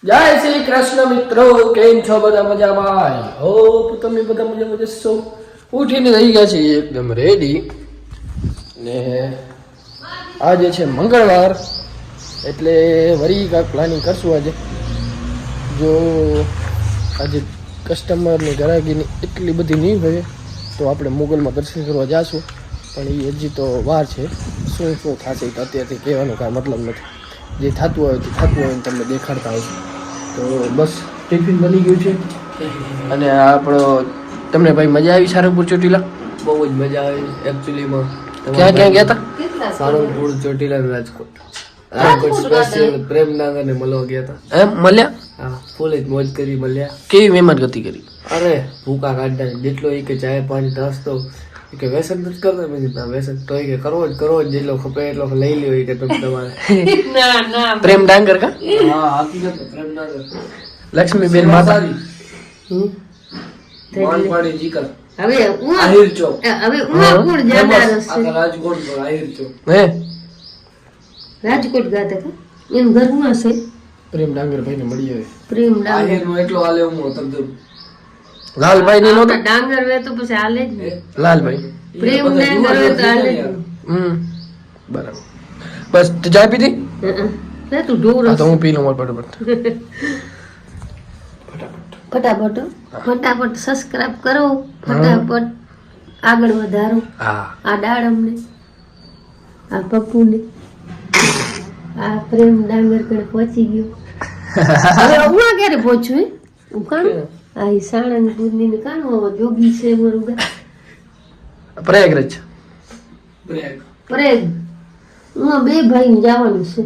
જય શ્રી કૃષ્ણ મિત્રો, કેમ છો બધા? મજામાં? હોપ તમે બધા મજામાં જશો. ઉઠીને થઈ ગયા છે એકદમ રેડી ને આજે છે મંગળવાર એટલે વળી કાંઈક પ્લાનિંગ કરશું. આજે જો આજે કસ્ટમરની ગ્રાહકીની એટલી બધી નહીં હોય તો આપણે મુગલમાં દર્શન કરવા જાશું, પણ એ હજી તો વાર છે. શું શું થશે અત્યારથી કહેવાનો કાંઈ મતલબ નથી. જે થતું હોય તે થતું હોય તમને દેખાડતા હોય. તો બસ ટિફિન બની ગયું છે અને આપણો તમને ભાઈ મજા આવી સારંગપુર ચોટીલા? બહુ જ મજા આવી એકચ્યુઅલીમાં. ક્યાં ક્યાં ગયા હતા? સારંગપુર, ચોટીલા, રાજકોટ. રાજકોટ સ્પેશિયલ પ્રેમનગર ને મળવા ગયા હતા. એમ મળ્યા? હા, ફૂલ જ મોજ કરી, મળ્યા. કેવી મહેમાન ગતિ કરી? અરે ભૂકા કાઢતા જેટલો એ કે ચાય પાણી ધસતો કે વ્યસન નથી કરતા. મેં કીધું વ્યસન તો એ કે કરવો જ જેટલો ખપે એટલો લઈ લ્યો એ કે તમે તમારે. પ્રેમ ડાંગર કા? હા, હકીકત પ્રેમનગર. લક્ષ્મીબેન માતા માનપાડી જીકર હવે આહિર ચોક. હવે કોણ જાતા આખા રાજકોટ પર આહિર ચોક. હે રાજકોટ ગાતા કા એનું ઘરમાં છે પ્રેમ ડાંગર ભાઈને મળી આવે. પ્રેમ ડાંગર આહિર નો એટલો હાલે હું તમ લાલભાઈ ની નહોતો? ડાંગર વે તો પછી હાલે જ ને. લાલભાઈ પ્રેમ ડાંગર વે તો હાલે જ ને. બરાબર. બસ તો ચા પીધી? લે તું ઢોર હા તો હું પી લઉં ફટાફટ. ફટાફટ સબસ્ક્રાઇબ કરો, ફટાફટ આગળ વધારો. હા આ દાડમને, આ પપ્પુને, આ પ્રેમ ડાંગર કડે પહોંચી ગયો. હવે હું ક્યારે પહોંચું? હે હું કાણ આ સાણંદપુર ની કાણ જોગી છે મારું ગા પ્રયાગરાજ પ્રેગ. હું બે ભાઈ જવાનું છે.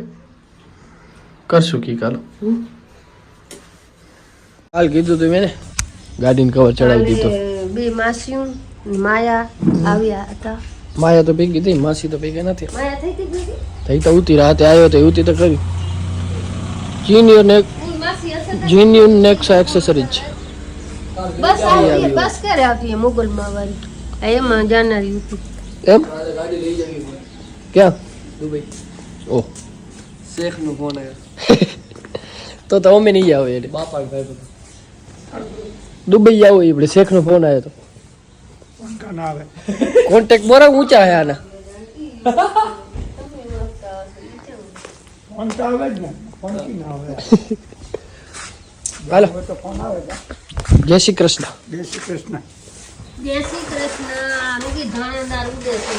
કરશું કી કાલો. કાલ કીધું તું મેં ને ગાડીને કવર ચડાવી દીધો. કાલે બે માસીઓ માયા આવ્યા હતા. માયા તો ભેગી થઈ, માસી તો ભેગી નથી માયા થઈ હતી ભેગી? થઈ. તો ઉતી રાતે આવ્યો તો ઉતી તો કરી જીન્યુ નેક્સા એક્સેસરીઝ છે. બસ આવતી બસ ક્યારે આવતી મોગલમાં વાળી એમાં જાનારી હતી. એમ ક્યાં? દુબઈ. ઓહ શેખ નો ફોન આવ્યો. તો અમે નહીં આવે એટલે બાપા ભાઈ બધું દુબઈ આવો આપણે. શેખનો ફોન આવ્યો તો કોન્ટેક્ટ બોરા ઊંચા હે આના. હાલો જય શ્રી કૃષ્ણ. જય શ્રી કૃષ્ણ. રૂગી ધાણેદાર ઉડે છે.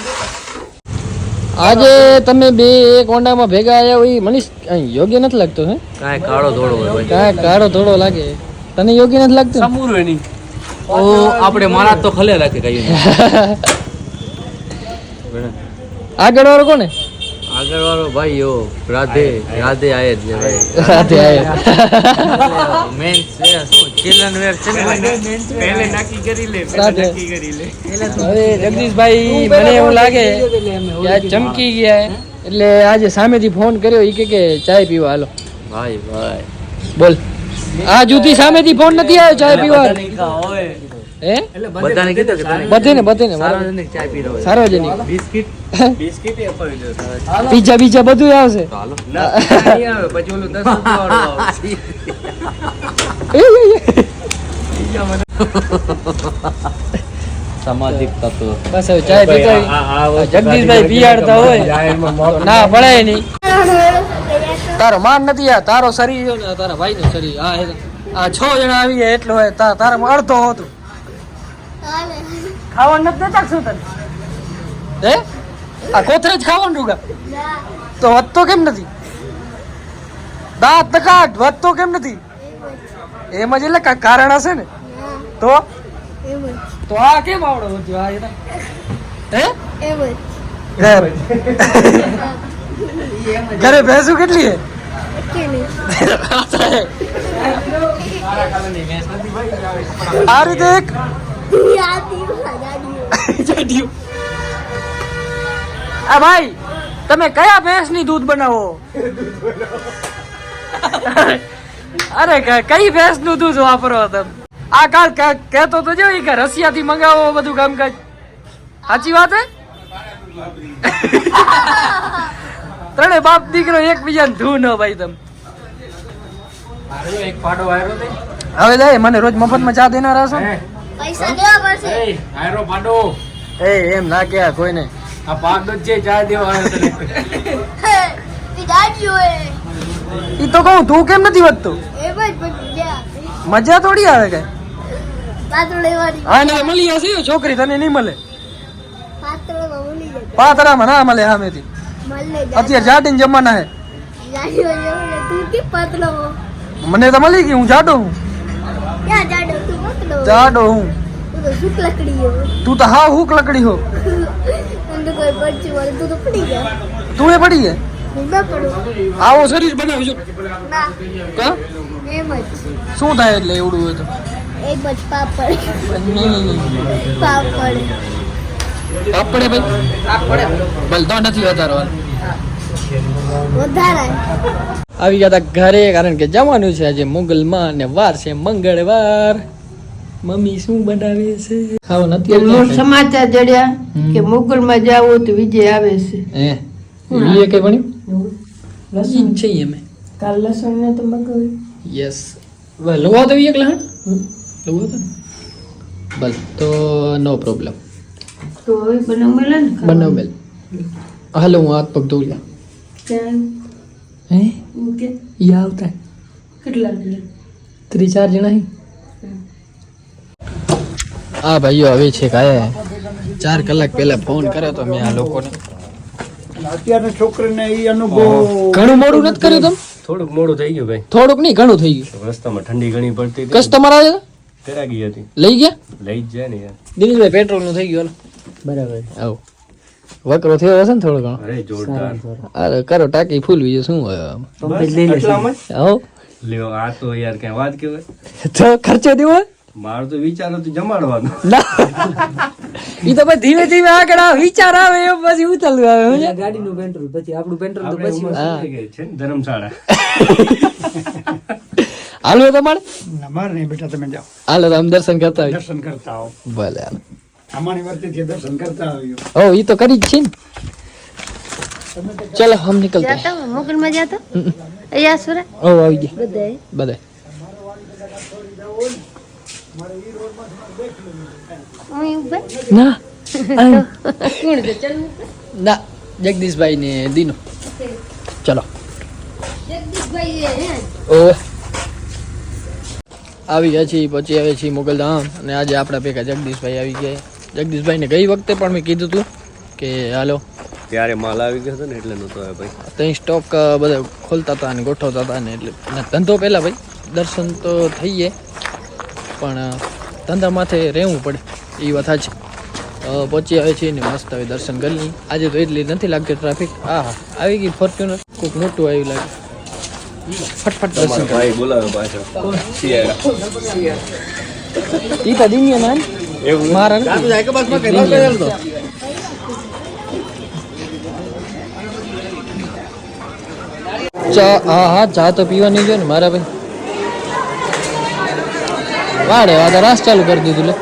આજે તમે બે એક ઓંડામાં ભેગા આવ્યા હોય મનીષ યોગ્ય નથી લાગતો? હે કાંઈ કાળો ધોળો હોય કાંઈ કાળો થોડો લાગે. તને યોગ્ય નથી લાગતું? સમૂર એની ઓ આપણે મારા તો ખલે રાખે કઈ આગળ વાળો કોને? આગળ વાળો ભાઈ ઓ રાધે રાધે આયે જ ને ભાઈ રાતે આયા. મેન છે શું ચિલ્ડ્રન વેર છે ને પહેલે નક્કી કરી લે રાધે. હવે જગદીશભાઈ મને એવું લાગે કે આજ ચમકી ગયા હે. એટલે આજે સામેથી ફોન કર્યો એ કે ચાય પીવા હાલો. ભાઈ ભાઈ બોલ આ જુદી સામેથી ફોન નથી આવ્યો ચાય પીવા. હે બધાને કીધું કે બધે ને સાર્વજનિક ચાય પી રહ્યો સાર્વજનિક બિસ્કિટ બિસ્કિટ એ અપાવી દો બીજા બીજા બધું આવશે. ચાલો નહીં આવે પછી ઓલું 10 રૂપિયા વાળો આવશે સામાજિક તત્વ. બસ હવે ચાય પીતા જગદીશભાઈ પીયાડતા હોય તો ના પડાય નહીં. તારો માન નથી આ તારો શરીર ને તારા ભાઈ નું શરીર આ 6 જણા આવી ગયા એટલો હોય તારામાં અડધો હતું. ખાવાનું નથી દેતા શું તને? હે આ કોથરે જ ખાવાનું રૂગા તો વધતો કેમ નથી? દાંત કાઢ વધતો કેમ નથી? એમ જ એટલે કાંઈ કારણ હશે ને. તો આ કેમ આવડો વધ્યો? આ એના હે ઘરે ભેંસું કેટલી હે? આ રીતે એક આ ભાઈ તમે કયા ભેંસ ની દૂધ બનાવો? અરે કઈ ભેંસ નું દૂધ વાપરો તમે? આ કાલ કહેતો તો જો કે રશિયા થી મંગાવો બધું કામકાજ. સાચી વાત હે? ત્રણે બાપ દીકરો એકબીજાને ધૂ ન ભાઈ તમે એક પાડો આયરો દે હવે જાય મને રોજ મફતમાં ચા દેનાર હશો પૈસા દેવા પડશે. આયરો પાડો એ એમ ના કે કોઈને આ પાડો જ છે ચા દેવા આવ્યો તને ઈ દાડ્યો એ. ઈ તો કહું તું કેમ નથી વધતો એ બસ બસ જા. મજા થોડી આવે કે પાતળો લેવાની. હા ને મળી હશે છોકરી તને નહીં મળે પાતળોમાં મળી જાય. પાતળામાં ના મળે સામેથી મળે અત્યારે જાડીને જમાના હે જાડ્યો જેવો તું કે પાતળો. મને તો મળી ગઈ હું જાડો હું ક્યાં જાડો તું પાતળો. જાડો હું તું તો સુક લકડી હો. તું તો હા હુક લકડી હો તને તો કોઈ પડશે વાળે તું તો પડી જા. તું એ પડી ગયા હું ના પડું. આવો શરીર બનાવજો ના કા એમ જ. શું થાય એટલે એવડું હોય તો એક જ પાપડ. પાપડ. આપડે ભાઈ આપડે બલતો નથી વધારવા વધારે. આવી ગયા તા ઘરે કારણ કે જવાનું છે આજે મુગલમાં અને વાર છે મંગળવાર મમ્મી શું બનાવે છે ખાવ નથી સમાચાર જડ્યા કે મુગલમાં જાવ તો વિજય આવે છે. હે એ કઈ બન્યું લસણ છે અમે કાલ લસણ ને તો મગાવી યસ લવા તો એકલા હા લવા તો બલ તો નો પ્રોબ્લેમ તો હવે બનાવ મળે ને બનાવ બેલ હાલો હું હાથ પગ ધોઈ લે ક્યાં હે કે ઈ આવતા કેટલા 3-4 જણા હી આ ભાઈઓ હવે છે કાય 4 કલાક પહેલા ફોન કર્યો તો મેં આ લોકોને અત્યારના છોકરીને એ અનુભવ ઘણું મોડું નથી કર્યું તમે થોડુંક મોડું થઈ ગયું ભાઈ થોડુંક નહીં ઘણું થઈ ગયું રસ્તામાં ઠંડી ઘણી પડતી હતી કસ્ટમર આવે તેરા ગઈ હતી લઈ ગયા લઈ જ જાય ને યાર દિનેશભાઈ પેટ્રોલ નું થઈ ગયું બરાબર આવો વકરો થયો હશે ને થોડો ઘણો અરે જોરદાર અરે કરો ટાંકી ફૂલ બીજું શું હોય આમાં? આટલામાં જ? આવો લ્યો આ તો યાર કઈ વાત કેવાય તો ખર્ચો દેવો હોય? મારું તો વિચાર હતું જમાડવાનું ના ઈ તો ભાઈ ધીમે ધીમે આગળ આવે વિચાર આવે એ પછી ઉતરલું આવે સમજ્યા? ગાડીનું પેટ્રોલ પછી આપણું પેટ્રોલ તો પછી છે ને ધર્મશાળા હાલો તમારે અમારે નહીં બેટા તમે જાઓ હાલો તો આમ દર્શન કરતા હોય દર્શન કરતા આવો ભલે હાલો અમારી વર્તીથી દર્શન કરતા આવ્યો ઓ ઈ તો કરી જ છે ને ચલો હમ નીકળતે हैं। જાતા મુગલમાં જાતા અહીંયા સુરા ઓ આવી ગયા બધાય. બધાય હું ઉભા. ના કોણ છે ચલ ના જગદીશભાઈ ને દીનો ચલો જગદીશભાઈ હે ઓ આવી ગયા છીએ પછી આવે છીએ મોગલધામ અને આજે આપણા ભેગા જગદીશભાઈ આવી ગયા જગદીશભાઈ ને ગઈ વખતે પણ મેં કીધું હતું કે હાલો ત્યારે માલ આવી ગયો હતો ને એટલે નતો આવ્યો ભાઈ ત્યાં સ્ટોક બધા ખોલતા હતા અને ગોઠવતા હતા ને એટલે અને ધંધો પહેલાં ભાઈ દર્શન તો થઈ જાય પણ ધંધા માથે રહેવું પડે એ વાત છે પહોંચી આવે છે ને મસ્ત હવે દર્શન કરી લઈએ આજે તો એટલી નથી લાગતી ટ્રાફિક હા આવી ગઈ ફોર્ચ્યુનર કોઈક મોટું આવ્યું લાગે ફટફટ દર્શન કરી ભાઈ બોલાવે પાછળ ઈ તો દિનિયા ના એવું મારા નથી. ચા હા ચા તો પીવાની છે ને મારા ભાઈ વાડે વાદા રાસ ચાલુ કરી દીધું લે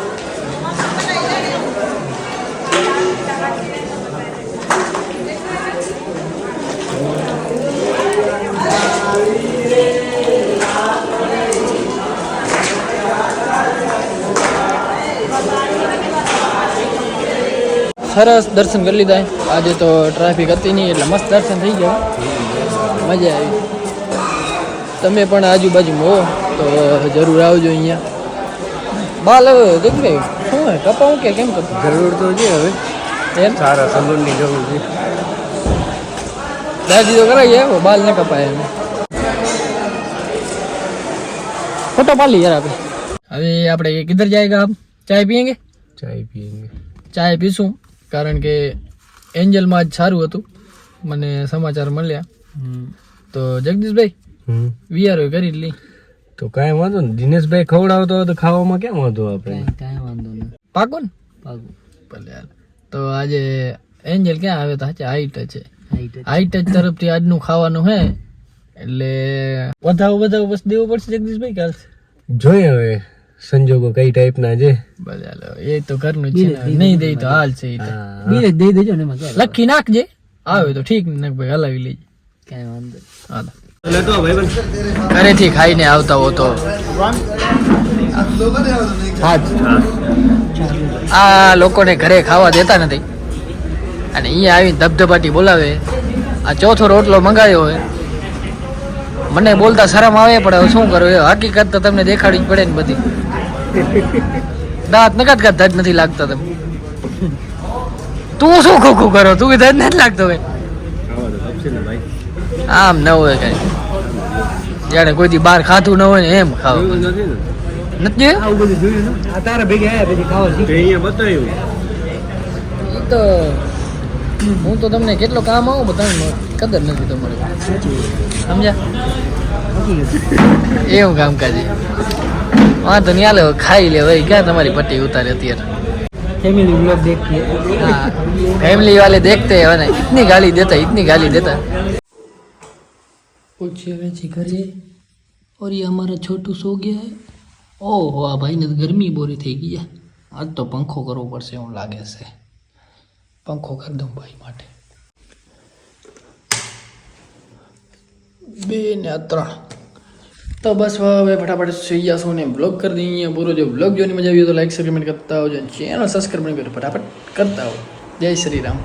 સરસ દર્શન કરી લીધા આજે તો ટ્રાફિક હતી નહીં એટલે મસ્ત દર્શન થઈ ગયા મજા આવી તમે પણ આજુબાજુમાં હો તો જરૂર આવજો અહીંયા બાલ દેખાય શું હે કપાવું કે કેમ કપાવું જરૂર તો છે હવે એમ સારા સલૂનની જરૂર છે દાદી તો કરાવીએ બાલ ન કપાય એમ ફોટો પાડી યાર આપણે હવે આપણે કિધર જાયગા આપ ચાય પીએંગે ચાય પીએંગે ચાય પીશું કારણ કે એન્જલમાં જ સારું હતું મને સમાચાર મળ્યા તો જગદીશભાઈ વિયારો કરી જ લઈ તો કાંઈ વાંધો ને દિનેશભાઈ ખવડાવતો હોય તો ખાવામાં કેમ વાંધો આપણે કાંઈ વાંધો નહીં પાકો ને પાકો ભલે હાલ તો આજે એન્જલ ક્યાં આવે તો સાચે હાઈટ છે હાઈટ જ તરફથી આજનું ખાવાનું હે એટલે વધાવો બસ દેવો પડશે જગદીશભાઈ કાલ જોઈએ હવે સંજોગો કઈ ટાઈપના છે ભલે હાલો એ તો ઘરનું જ છે ને. નહીં દઈ તો હાલ છે દઈ દેજો ને લખી નાખજે આવે તો ઠીક ને ભાઈ હલાવી લેજે કાંઈ વાંધો હાલો ઘરેથી ખાઈને આવતા હો તો આ લોકોને ઘરે ખાવા દેતા નથી અને અહીંયા આવીને ધબધબાટી બોલાવે. આ ચોથો રોટલો મંગાવ્યો હોય. મને બોલતા શરમ આવે પણ હવે શું કરું, એ હકીકત તો તમને દેખાડવી જ પડે ને બધી. દાંત નકાત ધજ નથી લાગતા તમે. તું શું ખોખું કરો, તું ધજ નથી લાગતો કઈ. આમ ન હોય કઈ, જાણે કોઈથી બહાર ખાધું ન હોય ને એમ ખાવ નથી. એ તો હું તો તમને કેટલો કામ આવું પણ તમને કદર નથી તમારે, સમજ્યા? એવું કામકાજ વાંધો નહીં, હાલે ખાઈ લે ભાઈ. ક્યાં તમારી પટ્ટી ઉતારે અત્યારે? फैमिली ब्लॉग देखिए. हाँ, फैमिली वाले देखते हैं ना, इतनी गाली देता. पहुंचे हुए जी घरे और ये हमारा छोटू सो गया है. ओहो आ भाई ने गर्मी बोरी થઈ ગઈ. આજ તો પંખો કરવો પડશે એવું લાગે છે. પંખો કરી દઉં ભાઈ માટે. 2 ને 3 तो बस હવે फटाफट સુઈ જાશું ને બ્લોગ કરી દઈએ અહીંયા પૂરો. જો બ્લોગ જોવાની મજા આવી તો લાઈક શેર કમેન્ટ કરતા હોજો, ચેનલ સબસ્ક્રાઈબ નહીં કર્યું ફટાફટ કરતા હો. જય શ્રી રામ.